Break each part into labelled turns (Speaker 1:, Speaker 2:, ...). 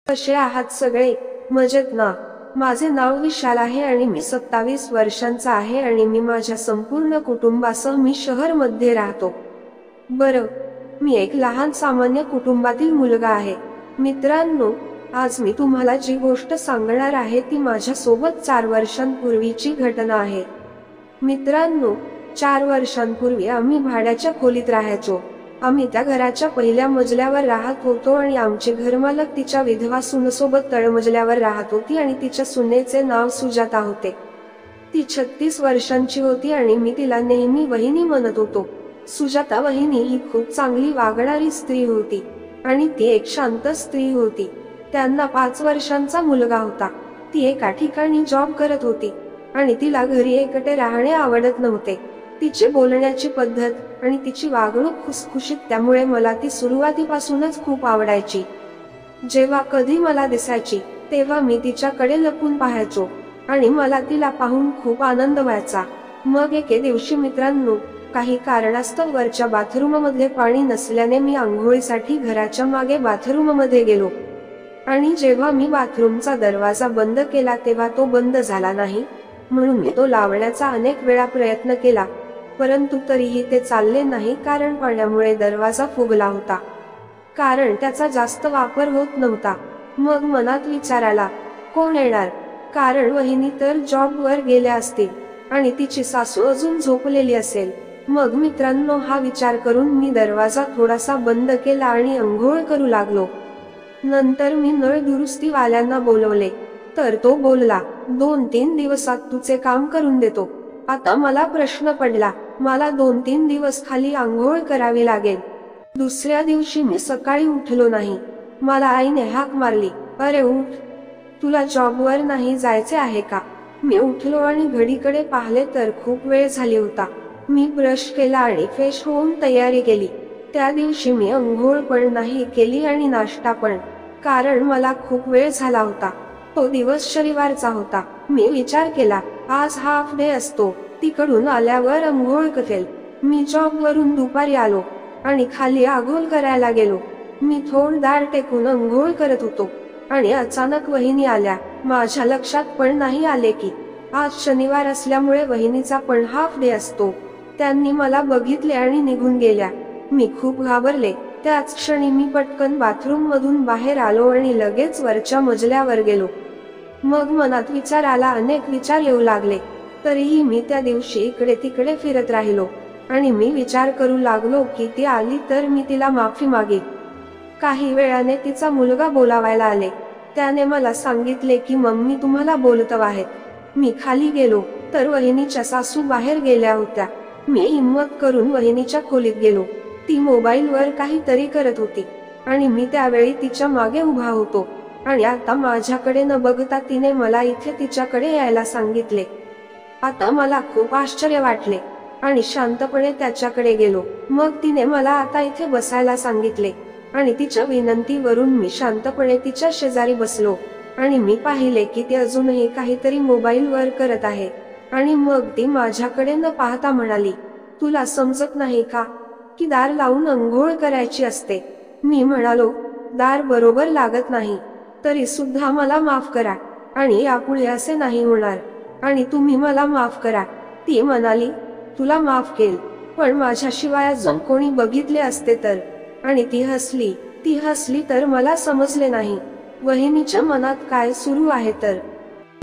Speaker 1: कसे आहात सगळे? मजेत ना? माझे नाव विशाल आहे आणि मी 27 वर्षांचा आहे आणि मी माझ्या संपूर्ण कुटुंबासह शहर मध्ये राहतो. बरं, मी एक लहान सामान्य कुटुंबातील मुलगा आहे. मित्रांनो, आज मी तुम्हाला जी गोष्ट सांगणार आहे ती माझ्या सोबत 4 वर्षांपूर्वीची घटना आहे. मित्रांनो, 4 वर्षांपूर्वी आम्ही भाड्याच्या खोलीत राहायचो. आम्ही त्या घराच्या पहिल्या मजल्यावर राहत होतो आणि आमचे घरमालक तिच्या विधवा सुनेसोबत तळमजल्यावर राहत होती आणि तिच्या सुनेचे नाव सुजाता होते. ती 36 वर्षांची होती आणि मी तिला नेहमी वहिनी म्हणत होतो. सुजाता वहिनी ही खूप चांगली वागणारी स्त्री होती आणि ती एक शांत स्त्री होती. त्यांना 5 वर्षांचा मुलगा होता. ती एका ठिकाणी जॉब करत होती आणि तिला घरी एकटे राहणे आवडत नव्हते. तिचे बोलण्याची पद्धत आणि तिची वागणूक खुसखुशीत, त्यामुळे मला ती सुरुवातीपासूनच खूप आवडायची. जेव्हा कधी मला दिसायची तेव्हा मी तिच्याकडे लपून पाहायचो आणि मला तिला पाहून खूप आनंद व्हायचा. मग एके दिवशी मित्रांनो, काही कारणास्तव वरच्या बाथरूममध्ये पाणी नसल्याने मी आंघोळीसाठी घराच्या मागे बाथरूममध्ये गेलो आणि जेव्हा मी बाथरूमचा दरवाजा बंद केला तेव्हा तो बंद झाला नाही, म्हणून मी तो लावण्याचा अनेक वेळा प्रयत्न केला, परंतु तरीही ते चालले नाही, कारण पाण्यामुळे दरवाजा फुगला होता, कारण त्याचा जास्त वापर होत नव्हता. मग मनात विचार आला, कोण येणार, कारण वहिनी तर जॉबवर गेल्या असतील आणि तिची सासू अजून झोपलेली असेल. मग मित्रांनो, हा विचार करून मी दरवाजा थोडासा बंद केला आणि अंघोळ करू लागलो. नंतर मी नळ दुरुस्तीवाल्यांना बोलवले तर तो बोलला, 2-3 दिवसात तुझे काम करून देतो. आता मला प्रश्न पडला, मला 2-3 दिवस खाली आंघोळ करावी लागेल. दुसऱ्या दिवशी मी सकाळी उठलो नाही. मला आईने हाक मारली, अरे उठ, तुला जॉबवर नाही जायचे आहे का? मी उठलो आणि घडीकडे पाहिले तर खूप वेळ झाली होता. मी ब्रश केला आणि फ्रेश होऊन तयारी केली. त्या दिवशी मी अंघोळ पण नाही केली आणि नाश्ता पण, कारण मला खूप वेळ झाला होता. तो दिवस शनिवारचा होता. मी विचार केला, आज हाफ डे असतो, तिकडून आल्यावर अंघोळ करेल. मी जॉबवरून दुपारी आलो आणि खाली आंघोळ करायला गेलो. मी दार टेकून अंघोळ करत होतो आणि अचानक वहिनी आल्या. माझ्या लक्षात पण नाही आले की आज शनिवार असल्यामुळे वहिनीचा पण हाफ डे असतो. त्यांनी मला बघितले आणि निघून गेल्या. मी खूप घाबरले. त्याच क्षणी मी पटकन बाथरूम मधून बाहेर आलो आणि लगेच वरच्या मजल्यावर गेलो. मग मनात विचार आला, अनेक विचार येऊ लागले. तरीही मी त्या दिवशी इकडे तिकडे फिरत राहिलो आणि मी विचार करू लागलो की ती आली तर मी तिला माफी मागेन. काही वेळाने तिचा मुलगा बोलावायला आले. त्याने मला सांगितले की मम्मी तुम्हाला बोलत आहेत. मी खाली गेलो तर वहिनीच्या सासू बाहेर गेल्या होत्या. मी हिम्मत करून वहिनीच्या खोलीत गेलो. ती मोबाईलवर काहीतरी करत होती आणि मी त्यावेळी तिच्या मागे उभा होतो आणि आता माझ्याकडे न बघता तिने मला इथे तिच्याकडे यायला सांगितले. आता मला खूप आश्चर्य वाटले आणि शांतपणे त्याच्याकडे गेलो. मग तिने मला आता इथे बसायला सांगितले आणि तिच्या विनंतीवरून मी शांतपणे तिच्या शेजारी बसलो आणि मी पाहिले की ती अजूनही काहीतरी मोबाईलवर करत आहे. आणि मग ती माझ्याकडे न पाहता म्हणाली, तुला समजत नाही का की दार लावून अंघोळ करायची असते? मी म्हणालो, दार बरोबर लागत नाही, तरी सुद्धा मला माफ करा आणि यापुढे असे नाही होणार आणि तुम्ही मला माफ करा. ती म्हणाली, तुला माफ केल, पण माझ्याशिवाय अजून कोणी बघितले असते तर? आणि ती हसली तर मला समजले नाही वहिनीच्या मनात काय सुरू आहे तर.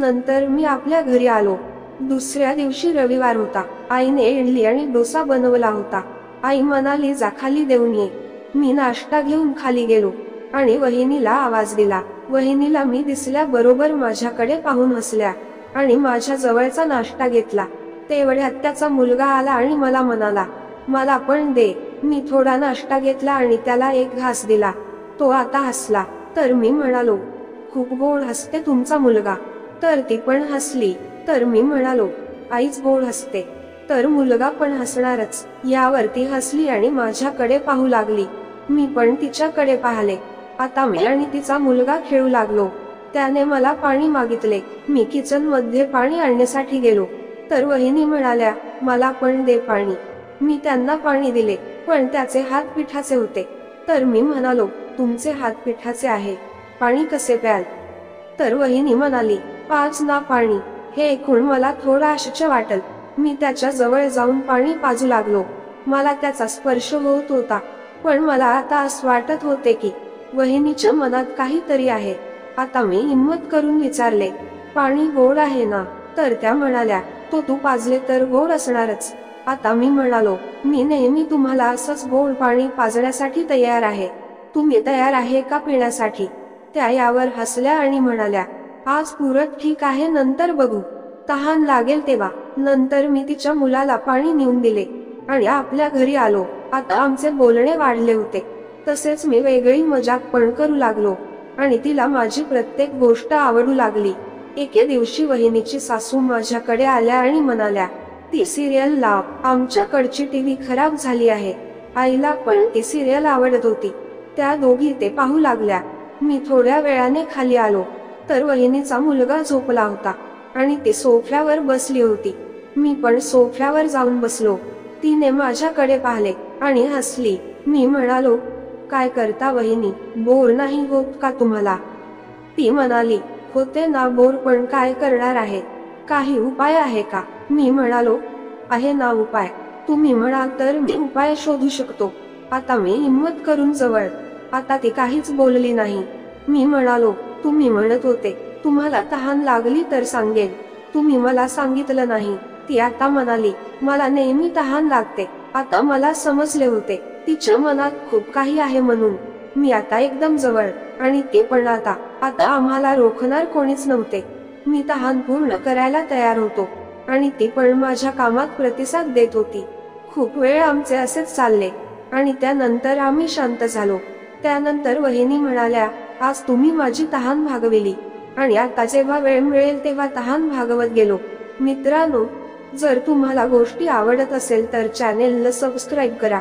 Speaker 1: नंतर मी आपल्या घरी आलो. दुसऱ्या दिवशी रविवार होता. आईने इडली आणि डोसा बनवला होता. आई म्हणाली, जा खाली देऊन ये. मी नाश्ता घेऊन खाली गेलो आणि वहिनीला आवाज दिला. वहिनीला मी दिसल्याबरोबर माझ्याकडे पाहून हसल्या आणि माझ्या जवळचा नाश्ता घेतला. तेवढ्यात त्याचा मुलगा आला आणि मला म्हणाला, मला पण दे. मी थोडा नाश्ता घेतला आणि त्याला एक घास दिला. तो आता हसला. तर मी म्हणालो, खूप गोड हसते तुमचा मुलगा. तर ती पण हसली. तर मी म्हणालो, आईच गोड हसते तर मुलगा पण हसणारच. यावरती हसली आणि माझ्याकडे पाहू लागली. मी पण तिच्याकडे पाहिले. आता मी आणि तिचा मुलगा खेळू लागलो. त्याने मला पाणी मागितले. मी किचन मध्ये पाणी आणण्यासाठी गेलो तर वहिनी म्हणाल्या, मला पण दे पाणी. मी त्यांना पाणी दिले, पण त्याचे हात पिठाचे होते. तर मी म्हणालो, तुमचे हात पिठाचे आहे पाणी कसे प्याल? तर वहिनी म्हणाली, पाच ना पाणी. हे ऐकून मला थोडं आश्चर्य वाटलं. मी त्याच्या जवळ जाऊन पाणी पाजू लागलो. मला त्याचा स्पर्श होत होता, पण मला आता असं वाटत होते की वहिनीच्या मनात काहीतरी आहे. आता मी हिम्मत करून विचारले, पाणी गोड आहे ना? तर त्या म्हणाल्या, तो तू पाजले तर गोड असणारच. आता मी म्हणालो, मी नेहमी तुम्हाला असंच गोड पाणी पाजण्यासाठी तयार आहे. तुम्ही तयार आहे का पिण्यासाठी? त्या यावर हसल्या आणि म्हणाल्या, आज पुरत ठीक आहे, नंतर बघू. तहान लागेल तेव्हा. नंतर मी तिच्या मुलाला पाणी नेऊन दिले आणि आपल्या घरी आलो. आता आमचे बोलणे वाढले होते. तसेच मी वेगळी मजाक पण करू लागलो आणि तिला माझी प्रत्येक गोष्ट आवडू लागली. एके दिवशी वहिनीची सासू माझ्याकडे आल्या आणि म्हणाल्या, ती सिरियल लाव, आमच्याकडची टीव्ही खराब झाली आहे. आईला पण ती सिरियल आवडत होती. त्या दोघी ते पाहू लागल्या. मी थोड्या वेळाने खाली आलो तर वहिनीचा मुलगा झोपला होता आणि ती सोफ्यावर बसली होती. मी पण सोफ्यावर जाऊन बसलो. तिने माझ्याकडे पाहिले आणि हसली. मी म्हणालो, काय करता वहिनी, बोर नाही होत का तुम्हाला? ती म्हणाली, होते ना बोर, पण काय करणार आहे? काही उपाय आहे का? मी म्हणालो, आहे ना उपाय. तुम्ही म्हणाल तर मी उपाय शोधू शकतो. आता मी हिम्मत करून जवळ. आता ती काहीच बोलली नाही. मी म्हणालो, तुम्ही म्हणत होते तुम्हाला तहान लागली तर सांगेन. तुम्ही मला सांगितलं नाही. ती आता म्हणाली, मला नेहमी तहान लागते. आता मला समजले होते तिच्या मनात खूप काही आहे म्हणून. मी आता एकदम जवळ आणि ते पण आता आम्हाला रोखणार कोणीच नव्हते. मी तहान पूर्ण करायला तयार होतो आणि ती पण माझ्या कामात प्रतिसाद देत होती. खूप वेळ आमचे असेच चालले आणि त्यानंतर आम्ही शांत झालो. त्यानंतर वहिनी म्हणाल्या, आज तुम्ही माझी तहान भागविली आणि आता जेव्हा वेळ मिळेल तेव्हा तहान भागवत गेलो. मित्रांनो, जर तुम्हाला गोष्टी आवडत असेल तर चॅनेलला सबस्क्राईब करा.